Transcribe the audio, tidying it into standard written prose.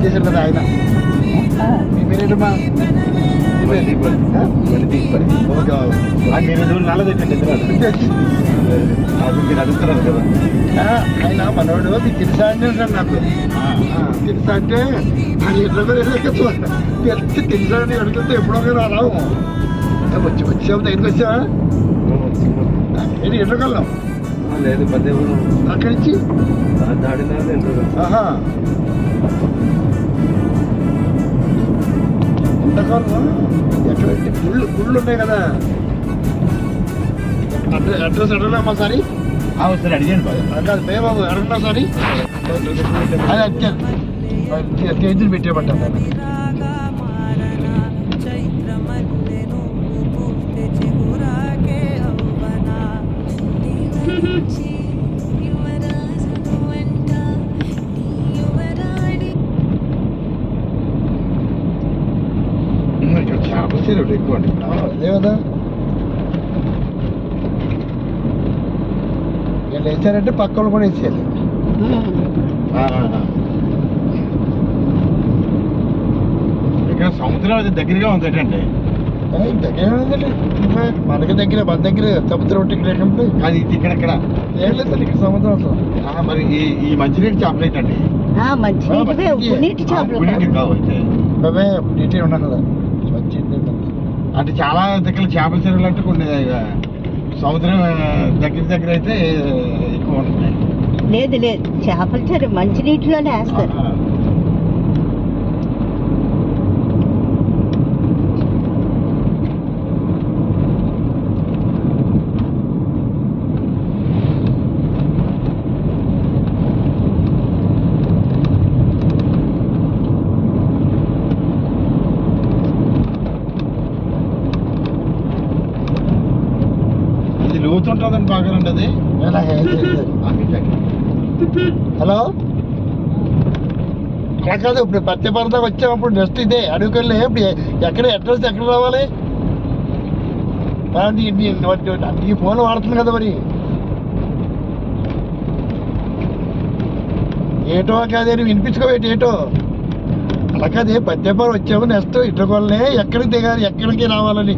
చేశారు కదా ఆయన. మీ పేరేంటమ్మా? మీరు నల్లదండి మీరు అడుగుతున్నారు కదా. ఆయన మనోడు మీకు తెలుసా అంటే నాకు తెలుసా అంటే ఆయన ఎట్లా తెలుసా అని అడుగుతుంటే ఎప్పుడో రావు వచ్చావు దగ్గరికి వచ్చావా? ఏంటి ఎట్లకెళ్ళాం? లేదు అక్కడి నుంచి ఎంతకాలం ఎక్కడంటే గుళ్ళు ఉన్నాయి కదా. అడ్రస్ అడగలేమా సారి? సరే అడిగాను కాదు బాబు అడగనా సారి? అది కేజీలు పెట్టేమంటారు. చేపలు ఎక్కువ అండి అదే కదా. వీళ్ళు వేసారంటే పక్క వాళ్ళు కూడా వేసేయాలి. ఇక్కడ సముద్రం దగ్గరగా ఉంది ఏంటంటే దగ్గర ఉందండి. మనకి దగ్గర మన దగ్గర సముద్రం ఒకటి లేకుండా అది ఇక్కడ ఏం లేదు ఇక్కడ సముద్రం అసలు. మరి ఈ మంచినీటి చేపలు ఏంటండి? నీటి ఉన్నా కదా అంటే చాలా దగ్గర చేపల చెరువులు అంటే కొన్ని సముద్రం దగ్గర అయితే ఎక్కువ ఉంటున్నాయి. లేదు చేపల చెరువు మంచినీటిలోనే వేస్తారు. లోతుంటుందండి బాగానండి అది. హలో అలా కాదు, ఇప్పుడు పత్తిపరదాకా వచ్చామప్పుడు నెక్స్ట్ ఇదే అడుగుకెళ్ళి ఇప్పుడు ఎక్కడ అడ్రస్ ఎక్కడ రావాలి? ఈ ఫోన్ వాడుతుంది కదా మరి. ఏటో కాదే వినిపించుకోవేటి ఏటో అలా కాదే పత్తిపారం వచ్చాము నెక్స్ట్ ఇటుకొల్లే ఎక్కడికి దిగాలి ఎక్కడికి రావాలని